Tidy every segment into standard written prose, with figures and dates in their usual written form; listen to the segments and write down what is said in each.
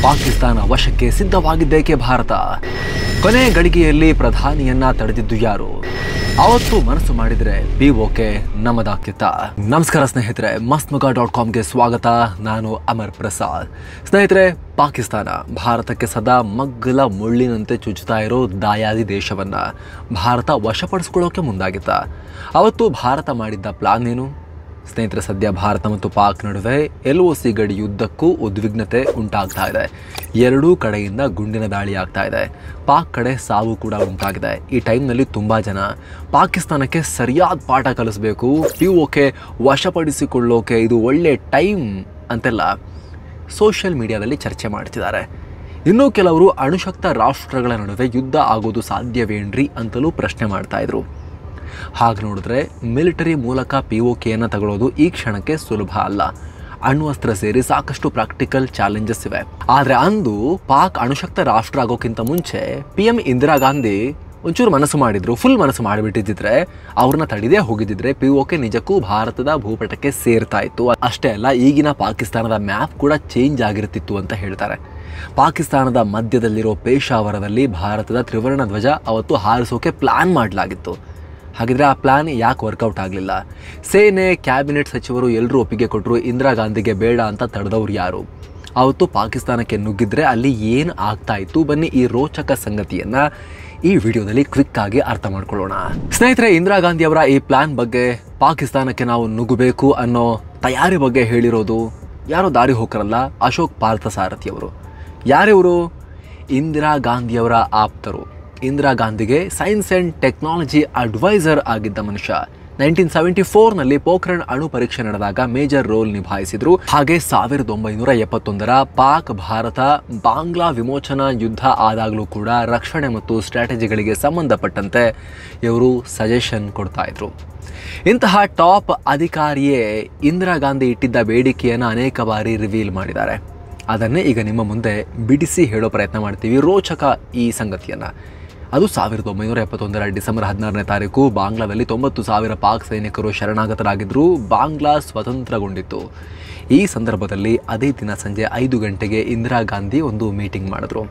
ಪಾಕಿಸ್ತಾನ ವಶಕ್ಕೆ ಸಿದ್ಧವಾಗಿದ್ದೇಕೆ ಭಾರತ? ಕೊನೆ ಗಳಿಗೆಯಲ್ಲಿ ಪ್ರಧಾನಿಯನ್ನ ತಡೆದಿದ್ದು ಯಾರು? ಅವತ್ತು ಮನಸ್ಸು ಮಾಡಿದ್ರೆ POK ನಮ್ಮದಾಗ್ತಿತ್ತ? ನಮಸ್ಕಾರ ಸ್ನೇಹಿತರೆ, mastmagha.comಗೆ ಸ್ವಾಗತ. ನಾನು ಅಮರ್ ಪ್ರಸಾದ್. ಸ್ನೇಹಿತರೆ, ಪಾಕಿಸ್ತಾನ ಭಾರತಕ್ಕೆ ಸದಾ ಮಗ್ಗಲ ಮುಳ್ಳಿನಂತೆ ಚುಚ್ಚುತ್ತಾ ಇರೋ ದಾಯಾದಿ ದೇಶವನ್ನ ಭಾರತ ವಶಪಡಿಸ್ಕೊಳ್ಳೋಕೆ ಮುಂದಾಗಿತ್ತ. ಅವತ್ತು ಭಾರತ ಮಾಡಿದ್ದ ಪ್ಲಾನ್ ಏನು? ಸ್ನೇಹಿತರೆ, ಸದ್ಯ ಭಾರತ ಮತ್ತು ಪಾಕ್ ನಡುವೆ LOC ಗಡಿ ಯುದ್ಧಕ್ಕೂ ಉದ್ವಿಗ್ನತೆ ಉಂಟಾಗ್ತಾ ಇದೆ. ಎರಡೂ ಕಡೆಯಿಂದ ಗುಂಡಿನ ದಾಳಿ ಆಗ್ತಾ ಇದೆ. ಪಾಕ್ ಕಡೆ ಸಾವು ಕೂಡ ಉಂಟಾಗಿದೆ. ಈ ಟೈಮ್ನಲ್ಲಿ ತುಂಬ ಜನ ಪಾಕಿಸ್ತಾನಕ್ಕೆ ಸರಿಯಾದ ಪಾಠ ಕಲಿಸಬೇಕು, POK ವಶಪಡಿಸಿಕೊಳ್ಳೋಕೆ ಇದು ಒಳ್ಳೆ ಟೈಮ್ ಅಂತೆಲ್ಲ ಸೋಷಿಯಲ್ ಮೀಡಿಯಾದಲ್ಲಿ ಚರ್ಚೆ ಮಾಡ್ತಿದ್ದಾರೆ. ಇನ್ನೂ ಕೆಲವರು ಅಣುಶಕ್ತ ರಾಷ್ಟ್ರಗಳ ನಡುವೆ ಯುದ್ಧ ಆಗೋದು ಸಾಧ್ಯವೇನ್ರಿ ಅಂತಲೂ ಪ್ರಶ್ನೆ ಮಾಡ್ತಾ ಇದ್ರು. ಹಾಗೆ ನೋಡಿದ್ರೆ ಮಿಲಿಟರಿ ಮೂಲಕ POKಯನ್ನು ತಗೊಳ್ಳೋದು ಈ ಕ್ಷಣಕ್ಕೆ ಸುಲಭ ಅಲ್ಲ. ಅಣ್ವಸ್ತ್ರ ಸೇರಿ ಸಾಕಷ್ಟು ಪ್ರಾಕ್ಟಿಕಲ್ ಚಾಲೆಂಜಸ್ ಇವೆ. ಆದರೆ ಅಂದು ಪಾಕ್ ಅಣುಶಕ್ತ ರಾಷ್ಟ್ರ ಆಗೋಕ್ಕಿಂತ ಮುಂಚೆ PM ಇಂದಿರಾ ಗಾಂಧಿ ಒಂಚೂರು ಮನಸ್ಸು ಮಾಡಿದ್ರು, ಫುಲ್ ಮನಸ್ಸು ಮಾಡಿಬಿಟ್ಟಿದ್ರೆ, ಅವ್ರನ್ನ ತಡೆದೇ ಹೋಗಿದ್ದಿದ್ರೆ POK ನಿಜಕ್ಕೂ ಭಾರತದ ಭೂಪಟಕ್ಕೆ ಸೇರ್ತಾ ಇತ್ತು. ಅಷ್ಟೇ ಅಲ್ಲ, ಈಗಿನ ಪಾಕಿಸ್ತಾನದ ಮ್ಯಾಪ್ ಕೂಡ ಚೇಂಜ್ ಆಗಿರ್ತಿತ್ತು ಅಂತ ಹೇಳ್ತಾರೆ. ಪಾಕಿಸ್ತಾನದ ಮಧ್ಯದಲ್ಲಿರೋ ಪೇಶಾವರದಲ್ಲಿ ಭಾರತದ ತ್ರಿವರ್ಣ ಧ್ವಜ ಅವತ್ತು ಹಾರಿಸೋಕೆ ಪ್ಲಾನ್ ಮಾಡಲಾಗಿತ್ತು. ಹಾಗಿದ್ರೆ ಆ ಪ್ಲಾನ್ ಯಾಕೆ ವರ್ಕೌಟ್ ಆಗಲಿಲ್ಲ? ಸೇನೆ, ಕ್ಯಾಬಿನೆಟ್ ಸಚಿವರು ಎಲ್ಲರೂ ಒಪ್ಪಿಗೆ ಕೊಟ್ಟರು, ಇಂದಿರಾ ಗಾಂಧಿಗೆ ಬೇಡ ಅಂತ ತಡೆದವ್ರು ಯಾರು? ಅವತ್ತು ಪಾಕಿಸ್ತಾನಕ್ಕೆ ನುಗ್ಗಿದ್ರೆ ಅಲ್ಲಿ ಏನು ಆಗ್ತಾ ಇತ್ತು? ಬನ್ನಿ ಈ ರೋಚಕ ಸಂಗತಿಯನ್ನು ಈ ವಿಡಿಯೋದಲ್ಲಿ ಕ್ವಿಕ್ ಆಗಿ ಅರ್ಥ ಮಾಡ್ಕೊಳ್ಳೋಣ. ಸ್ನೇಹಿತರೆ, ಇಂದಿರಾ ಗಾಂಧಿ ಅವರ ಈ ಪ್ಲಾನ್ ಬಗ್ಗೆ, ಪಾಕಿಸ್ತಾನಕ್ಕೆ ನಾವು ನುಗ್ಗಬೇಕು ಅನ್ನೋ ತಯಾರಿ ಬಗ್ಗೆ ಹೇಳಿರೋದು ಯಾರೋ ದಾರಿ ಹೋಕರಲ್ಲ, ಅಶೋಕ್ ಪಾರ್ಥಸಾರಥಿ ಅವರು. ಯಾರಿವರು? ಇಂದಿರಾ ಗಾಂಧಿಯವರ ಆಪ್ತರು. ಇಂದಿರಾ ಗಾಂಧಿಗೆ ಸೈನ್ಸ್ ಆ್ಯಂಡ್ ಟೆಕ್ನಾಲಜಿ ಅಡ್ವೈಸರ್ ಆಗಿದ್ದ ಮನುಷ್ಯ. 1974ನಲ್ಲಿ ಪೋಖ್ರಣ್ ಅಣು ಪರೀಕ್ಷೆ ನಡೆದಾಗ ಮೇಜರ್ ರೋಲ್ ನಿಭಾಯಿಸಿದ್ರು. ಹಾಗೆ 1971ರ ಪಾಕ್ ಭಾರತ ಬಾಂಗ್ಲಾ ವಿಮೋಚನಾ ಯುದ್ಧ ಆದಾಗಲೂ ಕೂಡ ರಕ್ಷಣೆ ಮತ್ತು ಸ್ಟ್ರಾಟಜಿಗಳಿಗೆ ಸಂಬಂಧಪಟ್ಟಂತೆ ಇವರು ಸಜೆಷನ್ ಕೊಡ್ತಾ ಇದ್ರು. ಇಂತಹ ಟಾಪ್ ಅಧಿಕಾರಿಯೇ ಇಂದಿರಾ ಗಾಂಧಿ ಇಟ್ಟಿದ್ದ ಬೇಡಿಕೆಯನ್ನು ಅನೇಕ ಬಾರಿ ರಿವೀಲ್ ಮಾಡಿದ್ದಾರೆ. ಅದನ್ನೇ ಈಗ ನಿಮ್ಮ ಮುಂದೆ ಬಿಡಿಸಿ ಹೇಳೋ ಪ್ರಯತ್ನ ಮಾಡ್ತೀವಿ, ರೋಚಕ ಈ ಸಂಗತಿಯನ್ನು. ಅದು 1971ರ ಡಿಸೆಂಬರ್ 16ನೇ ತಾರೀಕು ಬಾಂಗ್ಲಾದಲ್ಲಿ 90,000 ಪಾಕ್ ಸೈನಿಕರು ಶರಣಾಗತರಾಗಿದ್ದರು. ಬಾಂಗ್ಲಾ ಸ್ವತಂತ್ರಗೊಂಡಿತ್ತು. ಈ ಸಂದರ್ಭದಲ್ಲಿ ಅದೇ ದಿನ ಸಂಜೆ 5 ಗಂಟೆಗೆ ಇಂದಿರಾ ಗಾಂಧಿ ಒಂದು ಮೀಟಿಂಗ್ ಮಾಡಿದ್ರು.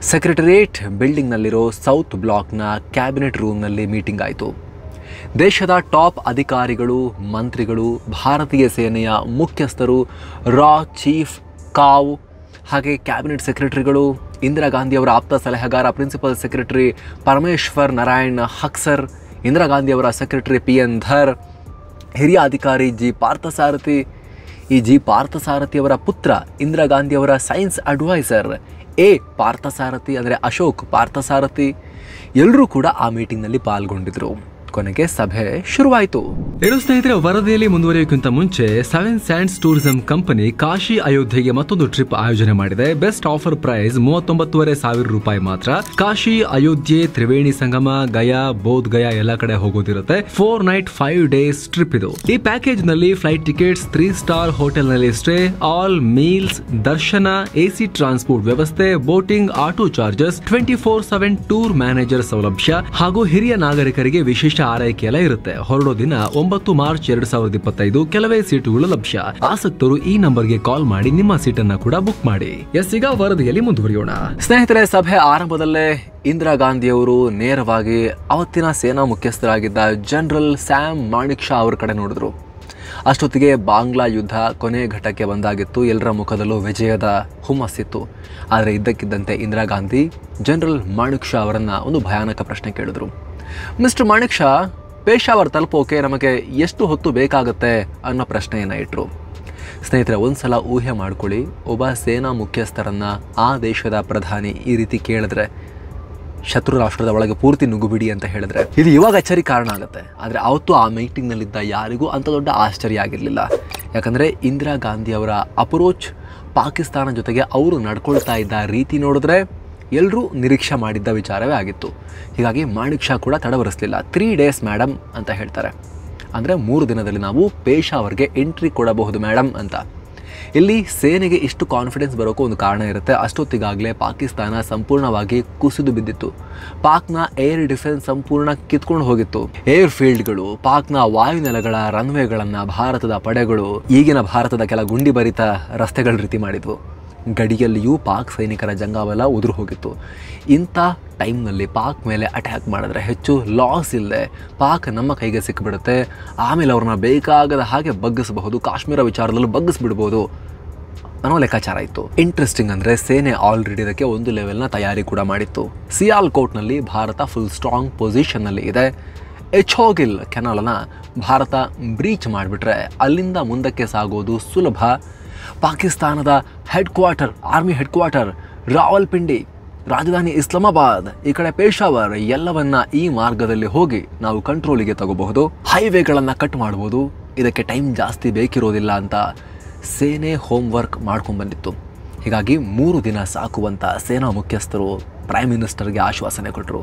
ಸೆಕ್ರೆಟರಿಯೇಟ್ ಬಿಲ್ಡಿಂಗ್ನಲ್ಲಿರೋ ಸೌತ್ ಬ್ಲಾಕ್ನ ಕ್ಯಾಬಿನೆಟ್ ರೂಮ್ನಲ್ಲಿ ಮೀಟಿಂಗ್ ಆಯಿತು. ದೇಶದ ಟಾಪ್ ಅಧಿಕಾರಿಗಳು, ಮಂತ್ರಿಗಳು, ಭಾರತೀಯ ಸೇನೆಯ ಮುಖ್ಯಸ್ಥರು, ಚೀಫ್ ಕಾವ್, ಹಾಗೆ ಕ್ಯಾಬಿನೆಟ್ ಸೆಕ್ರೆಟರಿಗಳು, ಇಂದಿರಾ ಗಾಂಧಿಯವರ ಆಪ್ತ ಸಲಹೆಗಾರ ಪ್ರಿನ್ಸಿಪಲ್ ಸೆಕ್ರೆಟರಿ ಪರಮೇಶ್ವರ್ ನಾರಾಯಣ್ ಹಕ್ಸರ್, ಇಂದಿರಾ ಗಾಂಧಿಯವರ ಸೆಕ್ರೆಟರಿ PN ಧರ್, ಹಿರಿಯ ಅಧಿಕಾರಿ G ಪಾರ್ಥಸಾರಥಿ, ಈ G ಪಾರ್ಥಸಾರಥಿಯವರ ಪುತ್ರ ಇಂದಿರಾ ಗಾಂಧಿಯವರ ಸೈನ್ಸ್ ಅಡ್ವೈಸರ್ A ಪಾರ್ಥಸಾರಥಿ ಅಂದರೆ ಅಶೋಕ್ ಪಾರ್ಥಸಾರಥಿ, ಎಲ್ಲರೂ ಕೂಡ ಆ ಮೀಟಿಂಗ್ನಲ್ಲಿ ಪಾಲ್ಗೊಂಡಿದ್ರು. ಕೊನೆಗೆ ಸಭೆ ಶುರುವಾಯಿತು. ಸ್ನೇಹಿತರೆ, ವರದಿಯಲ್ಲಿ ಮುಂದುವರಿಯೋಕ್ಕಿಂತ ಮುಂಚೆ 7 ಸ್ಯಾಂಡ್ಸ್ ಟೂರಿಸಂ ಕಂಪನಿ ಕಾಶಿ ಅಯೋಧ್ಯೆಗೆ ಮತ್ತೊಂದು ಟ್ರಿಪ್ ಆಯೋಜನೆ ಮಾಡಿದೆ. ಬೆಸ್ಟ್ ಆಫರ್ ಪ್ರೈಸ್ 39,500 ರೂಪಾಯಿ ಮಾತ್ರ. ಕಾಶಿ, ಅಯೋಧ್ಯೆ, ತ್ರಿವೇಣಿ ಸಂಗಮ, ಗಯಾ, ಬೋಧ್ ಗಯಾ ಎಲ್ಲ ಕಡೆ ಹೋಗೋದಿರುತ್ತೆ. 4 ನೈಟ್ 5 ಡೇಸ್ ಟ್ರಿಪ್ ಇದು. ಈ ಪ್ಯಾಕೇಜ್ ನಲ್ಲಿ ಫ್ಲೈಟ್ ಟಿಕೆಟ್ಸ್, 3 ಸ್ಟಾರ್ ಹೋಟೆಲ್ ನಲ್ಲಿ ಸ್ಟೇ, ಆಲ್ ಮೀಲ್ಸ್, ದರ್ಶನ, AC ಟ್ರಾನ್ಸ್ಪೋರ್ಟ್ ವ್ಯವಸ್ಥೆ, boating, auto charges, 24/7 tour manager ಸೌಲಭ್ಯ ಹಾಗೂ ಹಿರಿಯ ನಾಗರಿಕರಿಗೆ ವಿಶೇಷ ಆರೈಕೆ ಎಲ್ಲ ಇರುತ್ತೆ. ಹೊರಡೋ ದಿನ 9 ಮಾರ್ಚ್ 2025. ಕೆಲವೇ ಸೀಟುಗಳು ಲಭ್ಯ. ಆಸಕ್ತರು ಈ ನಂಬರ್ಗೆ ಕಾಲ್ ಮಾಡಿ ನಿಮ್ಮ ಸೀಟನ್ನ ಕೂಡ ಬುಕ್ ಮಾಡಿ. ಈಗ ವರದಿಯಲ್ಲಿ ಮುಂದುವರಿಯೋಣ. ಸ್ನೇಹಿತರೆ, ಸಭೆ ಆರಂಭದಲ್ಲೇ ಇಂದಿರಾ ಗಾಂಧಿಯವರು ನೇರವಾಗಿ ಅವತ್ತಿನ ಸೇನಾ ಮುಖ್ಯಸ್ಥರಾಗಿದ್ದ ಜನರಲ್ ಸ್ಯಾಮ್ ಮಾಣಿಕ್ ಶಾ ಅವರ ಕಡೆ ನೋಡಿದ್ರು. ಅಷ್ಟೊತ್ತಿಗೆ ಬಾಂಗ್ಲಾ ಯುದ್ಧ ಕೊನೆ ಘಟ್ಟಕ್ಕೆ ಬಂದಾಗಿತ್ತು. ಎಲ್ಲರ ಮುಖದಲ್ಲೂ ವಿಜಯದ ಹುಮ್ಮಸ್ಸಿತ್ತು. ಆದರೆ ಇದ್ದಕ್ಕಿದ್ದಂತೆ ಇಂದಿರಾ ಗಾಂಧಿ ಜನರಲ್ ಮಾಣಿಕ್ ಶಾ ಅವರನ್ನ ಒಂದು ಭಯಾನಕ ಪ್ರಶ್ನೆ ಕೇಳಿದ್ರು. ಮಿಸ್ಟರ್ ಮಾಣಿಕ್ ಶಾ, ಪೇಶಾವರ್ ತಲುಪೋಕೆ ನಮಗೆ ಎಷ್ಟು ಹೊತ್ತು ಬೇಕಾಗುತ್ತೆ ಅನ್ನೋ ಪ್ರಶ್ನೆಯನ್ನು ಇಟ್ಟರು. ಸ್ನೇಹಿತರೆ, ಒಂದ್ಸಲ ಊಹೆ ಮಾಡ್ಕೊಳ್ಳಿ, ಒಬ್ಬ ಸೇನಾ ಮುಖ್ಯಸ್ಥರನ್ನ ಆ ದೇಶದ ಪ್ರಧಾನಿ ಈ ರೀತಿ ಕೇಳಿದ್ರೆ, ಶತ್ರು ರಾಷ್ಟ್ರದ ಒಳಗೆ ಪೂರ್ತಿ ನುಗ್ಗುಬಿಡಿ ಅಂತ ಹೇಳಿದ್ರೆ, ಇದು ಇವಾಗ ಅಚ್ಚರಿ ಕಾರಣ ಆಗುತ್ತೆ. ಆದರೆ ಅವತ್ತು ಆ ಮೀಟಿಂಗ್ನಲ್ಲಿದ್ದ ಯಾರಿಗೂ ಅಂಥ ದೊಡ್ಡ ಆಶ್ಚರ್ಯ ಆಗಿರಲಿಲ್ಲ. ಯಾಕಂದರೆ ಇಂದಿರಾ ಗಾಂಧಿ ಅವರ ಅಪ್ರೋಚ್, ಪಾಕಿಸ್ತಾನ ಜೊತೆಗೆ ಅವರು ನಡ್ಕೊಳ್ತಾ ಇದ್ದ ರೀತಿ ನೋಡಿದ್ರೆ ಎಲ್ಲರೂ ನಿರೀಕ್ಷೆ ಮಾಡಿದ್ದ ವಿಚಾರವೇ ಆಗಿತ್ತು. ಹೀಗಾಗಿ ಮಾಣಿಕ್ ಶಾ ಕೂಡ ತಡವರಿಸಲಿಲ್ಲ. 3 ಡೇಸ್ ಮೇಡಮ್ ಅಂತ ಹೇಳ್ತಾರೆ. ಅಂದರೆ 3 ದಿನದಲ್ಲಿ ನಾವು ಪೇಶಾವರ್ಗೆ ಎಂಟ್ರಿ ಕೊಡಬಹುದು ಮೇಡಮ್ ಅಂತ. ಇಲ್ಲಿ ಸೇನೆಗೆ ಇಷ್ಟು ಕಾನ್ಫಿಡೆನ್ಸ್ ಬರೋಕ್ಕೂ ಒಂದು ಕಾರಣ ಇರುತ್ತೆ. ಅಷ್ಟೊತ್ತಿಗಾಗಲೇ ಪಾಕಿಸ್ತಾನ ಸಂಪೂರ್ಣವಾಗಿ ಕುಸಿದು ಬಿದ್ದಿತ್ತು. ಪಾಕ್ನ ಏರ್ ಡಿಫೆನ್ಸ್ ಸಂಪೂರ್ಣ ಕಿತ್ಕೊಂಡು ಹೋಗಿತ್ತು. ಏರ್ ಫೀಲ್ಡ್ಗಳು, ಪಾಕ್ನ ವಾಯುನೆಲೆಗಳ ರನ್ವೇಗಳನ್ನು ಭಾರತದ ಪಡೆಗಳು ಈಗಿನ ಭಾರತದ ಕೆಲ ಗುಂಡಿ ಭರಿತ ರಸ್ತೆಗಳ ರೀತಿ ಮಾಡಿದ್ವು. ಗಡಿಯಲ್ಲಿಯೂ ಪಾಕ್ ಸೈನಿಕರ ಜಂಗಾಬಲ ಉದುರು ಹೋಗಿತ್ತು. ಇಂಥ ಟೈಮ್ನಲ್ಲಿ ಪಾಕ್ ಮೇಲೆ ಅಟ್ಯಾಕ್ ಮಾಡಿದ್ರೆ ಹೆಚ್ಚು ಲಾಸ್ ಇಲ್ಲದೆ ಪಾಕ್ ನಮ್ಮ ಕೈಗೆ ಸಿಕ್ಕಿಬಿಡುತ್ತೆ. ಆಮೇಲೆ ಅವ್ರನ್ನ ಬೇಕಾಗದ ಹಾಗೆ ಬಗ್ಗಿಸಬಹುದು, ಕಾಶ್ಮೀರ ವಿಚಾರದಲ್ಲೂ ಬಗ್ಗಿಸ್ಬಿಡ್ಬೋದು ಅನ್ನೋ ಲೆಕ್ಕಾಚಾರ ಇತ್ತು. ಇಂಟ್ರೆಸ್ಟಿಂಗ್ ಅಂದರೆ ಸೇನೆ ಆಲ್ರೆಡಿ ಇದಕ್ಕೆ ಒಂದು ಲೆವೆಲ್ನ ತಯಾರಿ ಕೂಡ ಮಾಡಿತ್ತು. ಸಿಯಾಲ್ಕೋಟ್ನಲ್ಲಿ ಭಾರತ ಫುಲ್ ಸ್ಟ್ರಾಂಗ್ ಪೊಸಿಷನ್ನಲ್ಲಿ ಇದೆ. ಎಚ್ಹೋಗಿಲ್ ಕೆನಾಲನ್ನು ಭಾರತ ಬ್ರೀಚ್ ಮಾಡಿಬಿಟ್ರೆ ಅಲ್ಲಿಂದ ಮುಂದಕ್ಕೆ ಸಾಗೋದು ಸುಲಭ. ಪಾಕಿಸ್ತಾನದ ಆರ್ಮಿ ಹೆಡ್ ಕ್ವಾರ್ಟರ್ ರಾವಲ್ಪಿಂಡಿ, ರಾಜಧಾನಿ ಇಸ್ಲಾಮಾಬಾದ್, ಈ ಕಡೆ ಪೇಶಾವರ್ ಎಲ್ಲವನ್ನ ಈ ಮಾರ್ಗದಲ್ಲಿ ಹೋಗಿ ನಾವು ಕಂಟ್ರೋಲಿಗೆ ತಗೋಬಹುದು. ಹೈವೇಗಳನ್ನು ಕಟ್ ಮಾಡ್ಬೋದು. ಇದಕ್ಕೆ ಟೈಮ್ ಜಾಸ್ತಿ ಬೇಕಿರೋದಿಲ್ಲ ಅಂತ ಸೇನೆ ಹೋಮ್ವರ್ಕ್ ಮಾಡ್ಕೊಂಡು ಬಂದಿತ್ತು. ಹೀಗಾಗಿ 3 ದಿನ ಸಾಕುವಂಥ ಸೇನಾ ಮುಖ್ಯಸ್ಥರು ಪ್ರೈಮ್ ಮಿನಿಸ್ಟರ್ಗೆ ಆಶ್ವಾಸನೆ ಕೊಟ್ಟರು.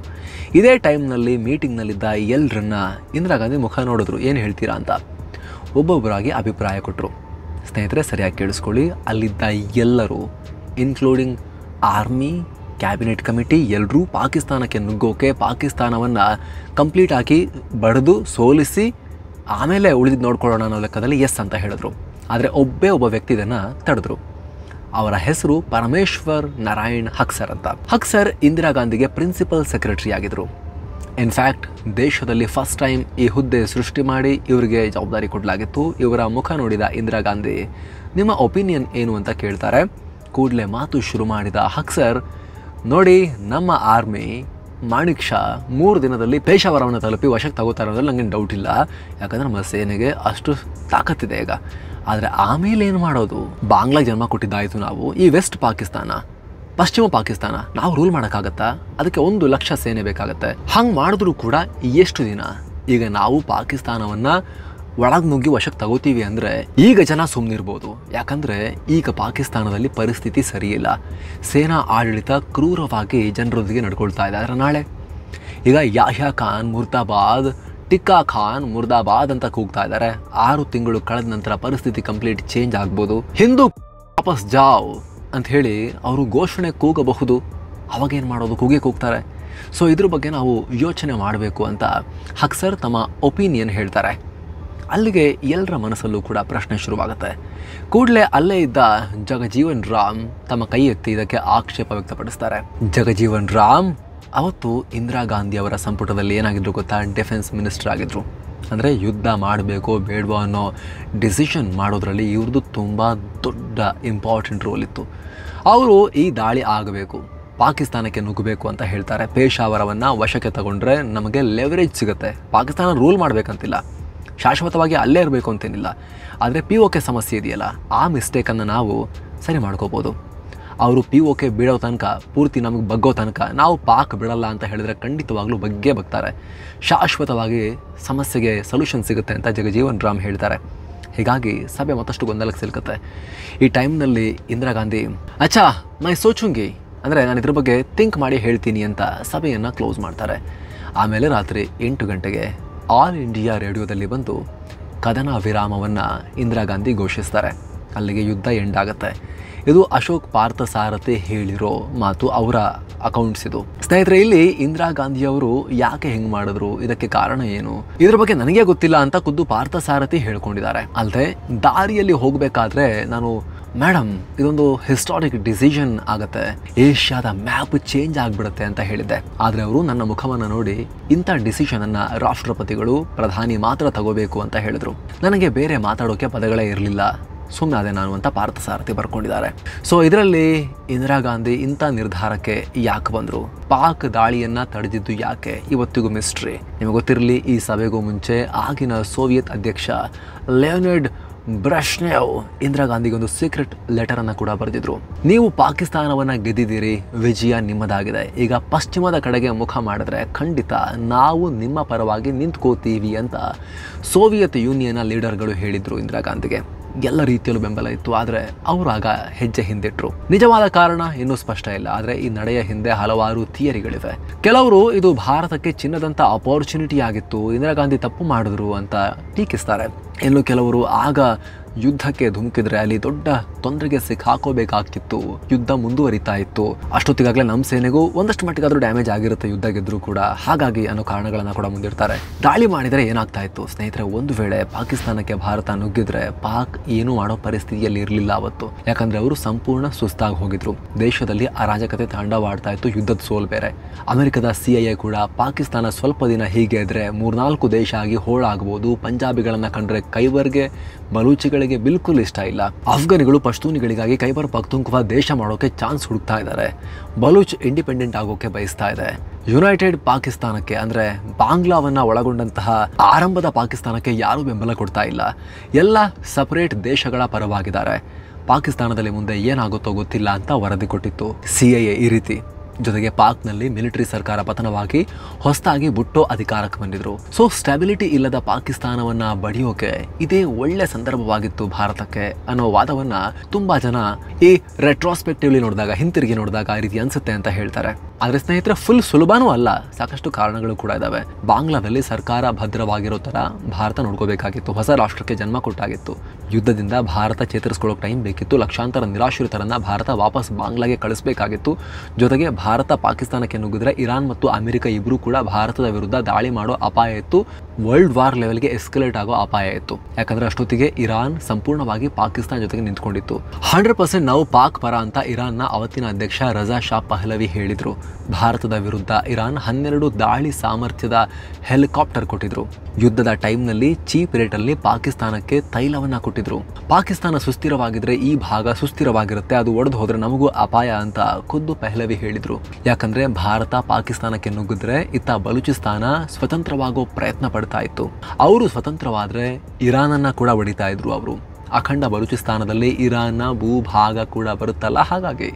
ಇದೇ ಟೈಮ್ನಲ್ಲಿ ಮೀಟಿಂಗ್ನಲ್ಲಿದ್ದ ಎಲ್ಲರನ್ನ ಇಂದಿರಾ ಗಾಂಧಿ ಮುಖ ನೋಡಿದ್ರು, ಏನು ಹೇಳ್ತೀರಾ ಅಂತ ಒಬ್ಬೊಬ್ಬರಾಗಿ ಅಭಿಪ್ರಾಯ ಕೊಟ್ಟರು. ಸ್ನೇಹಿತರೆ ಸರಿಯಾಗಿ ಕೇಳಿಸ್ಕೊಳ್ಳಿ, ಅಲ್ಲಿದ್ದ ಎಲ್ಲರೂ ಇನ್ಕ್ಲೂಡಿಂಗ್ ಆರ್ಮಿ, ಕ್ಯಾಬಿನೆಟ್ ಕಮಿಟಿ ಎಲ್ಲರೂ ಪಾಕಿಸ್ತಾನಕ್ಕೆ ನುಗ್ಗೋಕೆ, ಪಾಕಿಸ್ತಾನವನ್ನು ಕಂಪ್ಲೀಟ್ ಆಗಿ ಬಡಿದು ಸೋಲಿಸಿ ಆಮೇಲೆ ಉಳಿದು ನೋಡ್ಕೊಳ್ಳೋಣ ಅನ್ನೋ ಲೆಕ್ಕದಲ್ಲಿ ಎಸ್ ಅಂತ ಹೇಳಿದ್ರು. ಆದರೆ ಒಬ್ಬ ವ್ಯಕ್ತಿ ಇದನ್ನು ತಡೆದ್ರು. ಅವರ ಹೆಸರು ಪರಮೇಶ್ವರ್ ನಾರಾಯಣ್ ಹಕ್ಸರ್ ಅಂತ. ಹಕ್ಸರ್ ಇಂದಿರಾ ಗಾಂಧಿಗೆ ಪ್ರಿನ್ಸಿಪಲ್ ಸೆಕ್ರೆಟರಿ ಆಗಿದ್ರು. ಇನ್ಫ್ಯಾಕ್ಟ್ ದೇಶದಲ್ಲಿ ಫಸ್ಟ್ ಟೈಮ್ ಈ ಹುದ್ದೆ ಸೃಷ್ಟಿ ಮಾಡಿ ಇವರಿಗೆ ಜವಾಬ್ದಾರಿ ಕೊಡಲಾಗಿತ್ತು. ಇವರ ಮುಖ ನೋಡಿದ ಇಂದಿರಾ ಗಾಂಧಿ ನಿಮ್ಮ ಒಪಿನಿಯನ್ ಏನು ಅಂತ ಕೇಳ್ತಾರೆ. ಕೂಡಲೇ ಮಾತು ಶುರು ಮಾಡಿದ ಹಕ್ಸರ್, ನೋಡಿ ನಮ್ಮ ಆರ್ಮಿ ಮಾಣಿಕ್ ಶಾ 3 ದಿನದಲ್ಲಿ ಪೇಶಾವರವನ್ನು ತಲುಪಿ ವಶಕ್ಕೆ ತಗೋತಾ ಇರೋದ್ರಲ್ಲಿ ನನಗೇನು ಡೌಟ್ ಇಲ್ಲ, ಯಾಕಂದರೆ ನಮ್ಮ ಸೇನೆಗೆ ಅಷ್ಟು ತಾಕತ್ತಿದೆ ಈಗ. ಆದರೆ ಆಮೇಲೆ ಏನು ಮಾಡೋದು? ಬಾಂಗ್ಲಾ ಜನ್ಮ ಕೊಟ್ಟಿದ್ದಾಯಿತು ನಾವು, ಈ ವೆಸ್ಟ್ ಪಾಕಿಸ್ತಾನ, ಪಶ್ಚಿಮ ಪಾಕಿಸ್ತಾನ ನಾವು ರೂಲ್ ಮಾಡೋಕ್ಕಾಗತ್ತಾ? ಅದಕ್ಕೆ 1 ಲಕ್ಷ ಸೇನೆ ಬೇಕಾಗತ್ತೆ. ಹಂಗೆ ಮಾಡಿದ್ರೂ ಕೂಡ ಎಷ್ಟು ದಿನ? ಈಗ ನಾವು ಪಾಕಿಸ್ತಾನವನ್ನು ಒಳಗೆ ನುಗ್ಗಿ ವಶಕ್ಕೆ ತಗೋತೀವಿ ಅಂದರೆ ಈಗ ಜನ ಸುಮ್ಮನಿರ್ಬೋದು. ಯಾಕಂದರೆ ಈಗ ಪಾಕಿಸ್ತಾನದಲ್ಲಿ ಪರಿಸ್ಥಿತಿ ಸರಿಯಿಲ್ಲ. ಸೇನಾ ಆಡಳಿತ ಕ್ರೂರವಾಗಿ ಜನರೊಂದಿಗೆ ನಡ್ಕೊಳ್ತಾ ಇದೆ. ಆದರೆ ನಾಳೆ ಈಗ ಯಾಹ್ಯಾ ಖಾನ್ ಮುರ್ದಾಬಾದ್, ಟಿಕ್ಕಾ ಖಾನ್ ಮುರ್ದಾಬಾದ್ ಅಂತ ಕೂಗ್ತಾ ಇದ್ದಾರೆ. 6 ತಿಂಗಳು ಕಳೆದ ನಂತರ ಪರಿಸ್ಥಿತಿ ಕಂಪ್ಲೀಟ್ ಚೇಂಜ್ ಆಗ್ಬೋದು. ಹಿಂದೂ ವಾಪಸ್ ಜಾವ್ ಅಂತ ಹೇಳಿ ಅವರು ಘೋಷಣೆ ಕೂಗಬಹುದು. ಅವಾಗೇನು ಮಾಡೋದು? ಕೂಗ್ತಾರೆ. ಸೊ ಇದ್ರ ಬಗ್ಗೆ ನಾವು ಯೋಚನೆ ಮಾಡಬೇಕು ಅಂತ ಹಕ್ಸರ್ ತಮ್ಮ ಒಪಿನಿಯನ್ ಹೇಳ್ತಾರೆ. ಅಲ್ಲಿಗೆ ಎಲ್ಲರ ಮನಸ್ಸಲ್ಲೂ ಕೂಡ ಪ್ರಶ್ನೆ ಶುರುವಾಗುತ್ತೆ. ಕೂಡಲೇ ಅಲ್ಲೇ ಇದ್ದ ಜಗಜೀವನ್ ರಾಮ್ ತಮ್ಮ ಕೈ ಎತ್ತಿ ಇದಕ್ಕೆ ಆಕ್ಷೇಪ ವ್ಯಕ್ತಪಡಿಸ್ತಾರೆ. ಜಗಜೀವನ್ ರಾಮ್ ಅವತ್ತು ಇಂದಿರಾ ಗಾಂಧಿ ಅವರ ಸಂಪುಟದಲ್ಲಿ ಏನಾಗಿದ್ರು ಗೊತ್ತಾ? ಡಿಫೆನ್ಸ್ ಮಿನಿಸ್ಟರ್ ಆಗಿದ್ರು. ಅಂದರೆ ಯುದ್ಧ ಮಾಡಬೇಕೋ ಬೇಡವೋ ಅನ್ನೋ ಡಿಸಿಷನ್ ಮಾಡೋದ್ರಲ್ಲಿ ಇವ್ರದ್ದು ತುಂಬ ದೊಡ್ಡ ಇಂಪಾರ್ಟೆಂಟ್ ರೋಲ್ ಇತ್ತು. ಅವರು ಈ ದಾಳಿ ಆಗಬೇಕು, ಪಾಕಿಸ್ತಾನಕ್ಕೆ ನುಗ್ಗಬೇಕು ಅಂತ ಹೇಳ್ತಾರೆ. ಪೇಶಾವರವನ್ನು ವಶಕ್ಕೆ ತಗೊಂಡ್ರೆ ನಮಗೆ ಲೆವರೇಜ್ ಸಿಗುತ್ತೆ. ಪಾಕಿಸ್ತಾನ ರೂಲ್ ಮಾಡಬೇಕಂತಿಲ್ಲ, ಶಾಶ್ವತವಾಗಿ ಅಲ್ಲೇ ಇರಬೇಕು ಅಂತೇನಿಲ್ಲ. ಆದರೆ POK ಸಮಸ್ಯೆ ಇದೆಯಲ್ಲ, ಆ ಮಿಸ್ಟೇಕನ್ನು ನಾವು ಸರಿ ಮಾಡ್ಕೋಬೋದು. ಅವರು POK ಬಿಡೋ ತನಕ, ಪೂರ್ತಿ ನಮಗೆ ಬಗ್ಗೋ ತನಕ ನಾವು ಪಾಕ್ ಬಿಡಲ್ಲ ಅಂತ ಹೇಳಿದ್ರೆ ಖಂಡಿತವಾಗ್ಲೂ ಬಗ್ತಾರೆ. ಶಾಶ್ವತವಾಗಿ ಸಮಸ್ಯೆಗೆ ಸೊಲ್ಯೂಷನ್ ಸಿಗುತ್ತೆ ಅಂತ ಜಗಜೀವನ್ ರಾಮ್ ಹೇಳ್ತಾರೆ. ಹೀಗಾಗಿ ಸಭೆ ಮತ್ತಷ್ಟು ಗೊಂದಲಕ್ಕೆ ಸಿಲುಕುತ್ತೆ. ಈ ಟೈಮ್ನಲ್ಲಿ ಇಂದಿರಾ ಗಾಂಧಿ ಅಚ್ಚಾ ಮೈ ಸೋಚುಂಗಿ ಅಂದರೆ ನಾನು ಇದ್ರ ಬಗ್ಗೆ ಥಿಂಕ್ ಮಾಡಿ ಹೇಳ್ತೀನಿ ಅಂತ ಸಭೆಯನ್ನು ಕ್ಲೋಸ್ ಮಾಡ್ತಾರೆ. ಆಮೇಲೆ ರಾತ್ರಿ 8 ಗಂಟೆಗೆ ಆಲ್ ಇಂಡಿಯಾ ರೇಡಿಯೋದಲ್ಲಿ ಬಂದು ಕದನ ವಿರಾಮವನ್ನು ಇಂದಿರಾ ಗಾಂಧಿ ಘೋಷಿಸ್ತಾರೆ. ಅಲ್ಲಿಗೆ ಯುದ್ಧ ಎಂಡ್ ಆಗುತ್ತೆ. ಇದು ಅಶೋಕ್ ಪಾರ್ಥಸಾರಥಿ ಹೇಳಿರೋ ಮಾತು, ಅವರ ಅಕೌಂಟ್ಸ್ ಇದು. ಸ್ನೇಹಿತರೆ, ಇಲ್ಲಿ ಇಂದಿರಾ ಗಾಂಧಿಯವರು ಯಾಕೆ ಹೆಂಗೆ ಮಾಡಿದ್ರು, ಇದಕ್ಕೆ ಕಾರಣ ಏನು, ಇದ್ರ ಬಗ್ಗೆ ನನಗೆ ಗೊತ್ತಿಲ್ಲ ಅಂತ ಖುದ್ದು ಪಾರ್ಥಸಾರಥಿ ಹೇಳ್ಕೊಂಡಿದ್ದಾರೆ. ಅಲ್ಲದೆ ದಾರಿಯಲ್ಲಿ ಹೋಗಬೇಕಾದ್ರೆ ನಾನು ಮೇಡಮ್ ಇದೊಂದು ಹಿಸ್ಟಾರಿಕ್ ಡಿಸಿಷನ್ ಆಗುತ್ತೆ, ಏಷ್ಯಾದ ಮ್ಯಾಪ್ ಚೇಂಜ್ ಆಗಿಬಿಡುತ್ತೆ ಅಂತ ಹೇಳಿದ್ದೆ. ಆದರೆ ಅವರು ನನ್ನ ಮುಖವನ್ನು ನೋಡಿ ಇಂಥ ಡಿಸಿಷನನ್ನು ರಾಷ್ಟ್ರಪತಿಗಳು, ಪ್ರಧಾನಿ ಮಾತ್ರ ತಗೋಬೇಕು ಅಂತ ಹೇಳಿದ್ರು. ನನಗೆ ಬೇರೆ ಮಾತಾಡೋಕೆ ಪದಗಳೇ ಇರಲಿಲ್ಲ, ಸುಮ್ಮನಾದೆ ನಾನು ಅಂತ ಪಾರ್ಥಸಾರಥಿ ಬರ್ಕೊಂಡಿದ್ದಾರೆ. ಸೊ ಇದರಲ್ಲಿ ಇಂದಿರಾ ಗಾಂಧಿ ಇಂಥ ನಿರ್ಧಾರಕ್ಕೆ ಯಾಕೆ ಬಂದರು, ಪಾಕ್ ದಾಳಿಯನ್ನು ತಡೆದಿದ್ದು ಯಾಕೆ, ಇವತ್ತಿಗೂ ಮಿಸ್ಟ್ರಿ. ನಿಮಗೆ ಗೊತ್ತಿರಲಿ, ಈ ಸಭೆಗೂ ಮುಂಚೆ ಆಗಿನ ಸೋವಿಯತ್ ಅಧ್ಯಕ್ಷ ಲಿಯೋನಿಡ್ ಬ್ರೆಜ್ನೆವ್ ಇಂದಿರಾ ಗಾಂಧಿಗೆ ಒಂದು ಸೀಕ್ರೆಟ್ ಲೆಟರನ್ನು ಕೂಡ ಬರೆದಿದ್ರು. ನೀವು ಪಾಕಿಸ್ತಾನವನ್ನು ಗೆದ್ದಿದ್ದೀರಿ, ವಿಜಯ ನಿಮ್ಮದಾಗಿದೆ, ಈಗ ಪಶ್ಚಿಮದ ಕಡೆಗೆ ಮುಖ ಮಾಡಿದ್ರೆ ಖಂಡಿತ ನಾವು ನಿಮ್ಮ ಪರವಾಗಿ ನಿಂತ್ಕೋತೀವಿ ಅಂತ ಸೋವಿಯತ್ ಯೂನಿಯನ್ನ ಲೀಡರ್ಗಳು ಹೇಳಿದ್ರು ಇಂದಿರಾ ಗಾಂಧಿಗೆ. ಎಲ್ಲ ರೀತಿಯಲ್ಲೂ ಬೆಂಬಲ ಇತ್ತು. ಆದರೆ ಅವರಾಗ ಹೆಜ್ಜೆ ಹಿಂದಿಟ್ರು. ನಿಜವಾದ ಕಾರಣ ಇನ್ನೂ ಸ್ಪಷ್ಟ ಇಲ್ಲ. ಆದರೆ ಈ ನಡೆಯ ಹಿಂದೆ ಹಲವಾರು ಥಿಯರಿಗಳಿವೆ. ಕೆಲವರು ಇದು ಭಾರತಕ್ಕೆ ಚಿನ್ನದಂಥ ಅಪಾರ್ಚುನಿಟಿ ಆಗಿತ್ತು, ಇಂದಿರಾ ಗಾಂಧಿ ತಪ್ಪು ಮಾಡಿದ್ರು ಅಂತ ಟೀಕಿಸ್ತಾರೆ. ಇನ್ನು ಕೆಲವರು ಆಗ ಯುದ್ಧಕ್ಕೆ ಧುಮುಕಿದ್ರೆ ಅಲ್ಲಿ ದೊಡ್ಡ ತೊಂದರೆಗೆ ಸಿಕ್ಕಾಕೋಬೇಕಾಗಿತ್ತು. ಯುದ್ಧ ಮುಂದುವರಿತಾ ಇತ್ತು. ಅಷ್ಟೊತ್ತಿಗಾಗಲೇ ನಮ್ಮ ಸೇನೆಗೂ ಒಂದಷ್ಟು ಮಟ್ಟಿಗಾದ್ರೂ ಡ್ಯಾಮೇಜ್ ಆಗಿರುತ್ತೆ ಯುದ್ಧ ಗೆದ್ರು ಕೂಡ, ಹಾಗಾಗಿ ಅನ್ನೋ ಕಾರಣಗಳನ್ನ ಕೂಡ ಮುಂದಿಡ್ತಾರೆ. ದಾಳಿ ಮಾಡಿದರೆ ಏನಾಗ್ತಾ ಇತ್ತು ಸ್ನೇಹಿತರೆ, ಒಂದು ವೇಳೆ ಪಾಕಿಸ್ತಾನಕ್ಕೆ ಭಾರತ ನುಗ್ಗಿದ್ರೆ ಪಾಕ್ ಏನು ಮಾಡೋ ಪರಿಸ್ಥಿತಿಯಲ್ಲಿ ಇರಲಿಲ್ಲ ಅವತ್ತು. ಯಾಕಂದ್ರೆ ಅವರು ಸಂಪೂರ್ಣ ಸುಸ್ತಾಗಿ ಹೋಗಿದ್ರು. ದೇಶದಲ್ಲಿ ಅರಾಜಕತೆ ತಾಂಡವಾಡ್ತಾ ಇತ್ತು, ಯುದ್ಧದ ಸೋಲ್ ಬೇರೆ. ಅಮೆರಿಕದ CIA ಕೂಡ ಪಾಕಿಸ್ತಾನ ಸ್ವಲ್ಪ ದಿನ ಹೀಗೆ ಇದ್ರೆ 3-4 ದೇಶ ಆಗಿ ಹೋಳಾಗಬಹುದು. ಪಂಜಾಬಿಗಳನ್ನ ಕಂಡ್ರೆ ಖೈಬರ್ಗೆ ಬಲೂಚಿಗಳಿಗೆ ಬಿಲ್ಕುಲ್ ಇಷ್ಟ ಇಲ್ಲ. ಅಫ್ಘಾನಿಗಳು ಪಶ್ತೂನಿಗಳಿಗಾಗಿ ಖೈಬರ್ ಪಖ್ತೂನ್ಖ್ವಾ ದೇಶ ಮಾಡೋಕೆ ಚಾನ್ಸ್ ಹುಡುಕ್ತಾ ಇದ್ದಾರೆ. ಬಲೂಚ್ ಇಂಡಿಪೆಂಡೆಂಟ್ ಆಗೋಕೆ ಬಯಸ್ತಾ ಇದೆ. ಯುನೈಟೆಡ್ ಪಾಕಿಸ್ತಾನಕ್ಕೆ ಅಂದ್ರೆ ಬಾಂಗ್ಲಾವನ್ನ ಒಳಗೊಂಡಂತಹ ಆರಂಭದ ಪಾಕಿಸ್ತಾನಕ್ಕೆ ಯಾರೂ ಬೆಂಬಲ ಕೊಡ್ತಾ ಇಲ್ಲ. ಎಲ್ಲ ಸಪರೇಟ್ ದೇಶಗಳ ಪರವಾಗಿದ್ದಾರೆ. ಪಾಕಿಸ್ತಾನದಲ್ಲಿ ಮುಂದೆ ಏನಾಗುತ್ತೋ ಗೊತ್ತಿಲ್ಲ ಅಂತ ವರದಿ ಕೊಟ್ಟಿತ್ತು CIA ಈ ರೀತಿ. ಜೊತೆಗೆ ಪಾಕ್ನಲ್ಲಿ ಮಿಲಿಟರಿ ಸರ್ಕಾರ ಪತನವಾಗಿ ಹೊಸದಾಗಿ ಭುಟ್ಟೋ ಅಧಿಕಾರಕ್ಕೆ ಬಂದಿದ್ರು. ಸೊ ಸ್ಟೆಬಿಲಿಟಿ ಇಲ್ಲದ ಪಾಕಿಸ್ತಾನವನ್ನ ಬಡಿಯೋಕೆ ಇದೇ ಒಳ್ಳೆ ಸಂದರ್ಭವಾಗಿತ್ತು ಭಾರತಕ್ಕೆ ಅನ್ನೋ ವಾದವನ್ನ ತುಂಬಾ ಜನ ಈ ರೆಟ್ರೋಸ್ಪೆಕ್ಟಿವ್ಲಿ ನೋಡಿದಾಗ, ಹಿಂತಿರುಗಿ ನೋಡಿದಾಗ ಈ ರೀತಿ ಅನ್ಸುತ್ತೆ ಅಂತ ಹೇಳ್ತಾರೆ. ಆದ್ರೆ ಸ್ನೇಹಿತರೆ, ಫುಲ್ ಸುಲಭನೂ ಅಲ್ಲ. ಸಾಕಷ್ಟು ಕಾರಣಗಳು ಕೂಡ ಇದಾವೆ. ಬಾಂಗ್ಲಾದಲ್ಲಿ ಸರ್ಕಾರ ಭದ್ರವಾಗಿರೋ ತರ ಭಾರತ ನೋಡ್ಕೋಬೇಕಾಗಿತ್ತು. ಹೊಸ ರಾಷ್ಟ್ರಕ್ಕೆ ಜನ್ಮ ಕೊಟ್ಟಾಗಿತ್ತು. ಯುದ್ಧದಿಂದ ಭಾರತ ಚೇತರಿಸ್ಕೊಳ್ಳೋಕೆ ಟೈಮ್ ಬೇಕಿತ್ತು. ಲಕ್ಷಾಂತರ ನಿರಾಶ್ರಿತರನ್ನ ಭಾರತ ವಾಪಸ್ ಬಾಂಗ್ಲಾಗೆ ಕಳಿಸಬೇಕಾಗಿತ್ತು. ಜೊತೆಗೆ ಭಾರತ ಪಾಕಿಸ್ತಾನಕ್ಕೆ ನುಗ್ಗಿದ್ರೆ ಇರಾನ್ ಮತ್ತು ಅಮೆರಿಕ ಇಬ್ರು ಕೂಡ ಭಾರತದ ವಿರುದ್ಧ ದಾಳಿ ಮಾಡೋ ಅಪಾಯ ಇತ್ತು. ವರ್ಲ್ಡ್ ವಾರ್ ಲೆವೆಲ್ಗೆ ಎಸ್ಕಲೇಟ್ ಆಗೋ ಅಪಾಯ ಇತ್ತು. ಯಾಕಂದ್ರೆ ಅಷ್ಟೊತ್ತಿಗೆ ಇರಾನ್ ಸಂಪೂರ್ಣವಾಗಿ ಪಾಕಿಸ್ತಾನ ಜೊತೆಗೆ ನಿಂತ್ಕೊಂಡಿತ್ತು. 100% ನಾವು ಪಾಕ್ ಪರ ಅಂತ ಇರಾನ್ನ ಅವತ್ತಿನ ಅಧ್ಯಕ್ಷ ರಜಾ ಶಾ ಪಹಲವಿ ಹೇಳಿದ್ರು. ಭಾರತದ ವಿರುದ್ಧ ಇರಾನ್ 12 ದಾಳಿ ಸಾಮರ್ಥ್ಯದ ಹೆಲಿಕಾಪ್ಟರ್ ಕೊಟ್ಟಿದ್ರು. ಯುದ್ಧದ ಟೈಮ್ನಲ್ಲಿ ಚೀಪ್ ರೇಟಲ್ಲಿ ಪಾಕಿಸ್ತಾನಕ್ಕೆ ತೈಲವನ್ನ ಕೊಟ್ಟಿದ್ರು. ಪಾಕಿಸ್ತಾನ ಸುಸ್ಥಿರವಾಗಿದ್ರೆ ಈ ಭಾಗ ಸುಸ್ಥಿರವಾಗಿರುತ್ತೆ, ಅದು ಒಡೆದು ಹೋದ್ರೆ ನಮಗೂ ಅಪಾಯ ಅಂತ ಖುದ್ದು ಪಹಲವಿ ಹೇಳಿದ್ರು. ಯಾಕಂದ್ರೆ ಭಾರತ ಪಾಕಿಸ್ತಾನಕ್ಕೆ ನುಗ್ಗಿದ್ರೆ ಇತ್ತ ಬಲೂಚಿಸ್ತಾನ ಸ್ವತಂತ್ರವಾಗೋ ಪ್ರಯತ್ನ ಪಡ್ತಾ ಇತ್ತು. ಅವರು ಸ್ವತಂತ್ರವಾದ್ರೆ ಇರಾನನ್ನ ಕೂಡ ಹೊಡಿತಾ ಇದ್ರು. ಅವರು ಅಖಂಡ ಬಲೂಚಿಸ್ತಾನದಲ್ಲಿ ಇರಾನ್ನ ಭೂಭಾಗ ಕೂಡ ಬರುತ್ತಲ್ಲ, ಹಾಗಾಗಿ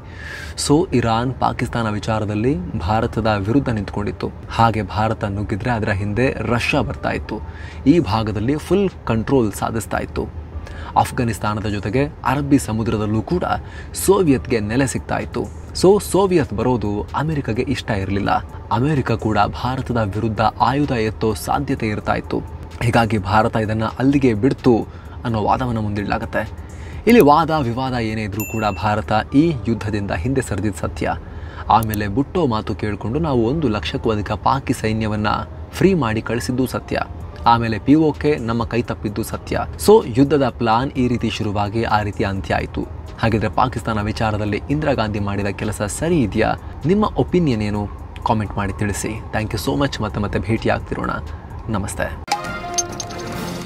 ಸೊ ಇರಾನ್ ಪಾಕಿಸ್ತಾನ ವಿಚಾರದಲ್ಲಿ ಭಾರತದ ವಿರುದ್ಧ ನಿಂತ್ಕೊಂಡಿತ್ತು. ಹಾಗೆ ಭಾರತ ನುಗ್ಗಿದ್ರೆ ಅದರ ಹಿಂದೆ ರಷ್ಯಾ ಬರ್ತಾ ಇತ್ತು. ಈ ಭಾಗದಲ್ಲಿ ಫುಲ್ ಕಂಟ್ರೋಲ್ ಸಾಧಿಸ್ತಾ ಇತ್ತು. ಅಫ್ಘಾನಿಸ್ತಾನದ ಜೊತೆಗೆ ಅರಬ್ಬಿ ಸಮುದ್ರದಲ್ಲೂ ಕೂಡ ಸೋವಿಯತ್ಗೆ ನೆಲೆ ಸಿಗ್ತಾ ಇತ್ತು. ಸೊ ಸೋವಿಯತ್ ಬರೋದು ಅಮೆರಿಕಗೆ ಇಷ್ಟ ಇರಲಿಲ್ಲ. ಅಮೆರಿಕ ಕೂಡ ಭಾರತದ ವಿರುದ್ಧ ಆಯುಧ ಎತ್ತೋ ಸಾಧ್ಯತೆ ಇರ್ತಾ ಇತ್ತು. ಹೀಗಾಗಿ ಭಾರತ ಇದನ್ನು ಅಲ್ಲಿಗೆ ಬಿಡ್ತು ಅನ್ನೋ ವಾದವನ್ನು ಮುಂದಿಡಲಾಗುತ್ತೆ. ಇಲ್ಲಿ ವಾದ ವಿವಾದ ಏನೇ ಇದ್ರೂ ಕೂಡ ಭಾರತ ಈ ಯುದ್ಧದಿಂದ ಹಿಂದೆ ಸರಿದಿದ್ದ ಸತ್ಯ. ಆಮೇಲೆ ಭುಟ್ಟೋ ಮಾತು ಕೇಳಿಕೊಂಡು ನಾವು 1 ಲಕ್ಷಕ್ಕೂ ಅಧಿಕ ಪಾಕಿ ಸೈನ್ಯವನ್ನು ಫ್ರೀ ಮಾಡಿ ಕಳಿಸಿದ್ದು ಸತ್ಯ. ಆಮೇಲೆ POK ನಮ್ಮ ಕೈ ತಪ್ಪಿದ್ದು ಸತ್ಯ. ಸೊ ಯುದ್ಧದ ಪ್ಲಾನ್ ಈ ರೀತಿ ಶುರುವಾಗಿ ಆ ರೀತಿ ಅಂತ್ಯ ಆಯಿತು. ಹಾಗಿದ್ರೆ ಪಾಕಿಸ್ತಾನ ವಿಚಾರದಲ್ಲಿ ಇಂದಿರಾ ಗಾಂಧಿ ಮಾಡಿದ ಕೆಲಸ ಸರಿ ಇದೆಯಾ? ನಿಮ್ಮ ಒಪಿನಿಯನ್ ಏನು? ಕಾಮೆಂಟ್ ಮಾಡಿ ತಿಳಿಸಿ. Thank you so much. ಮತ್ತೆ ಭೇಟಿ ಆಗ್ತಿರೋಣ. ನಮಸ್ತೆ.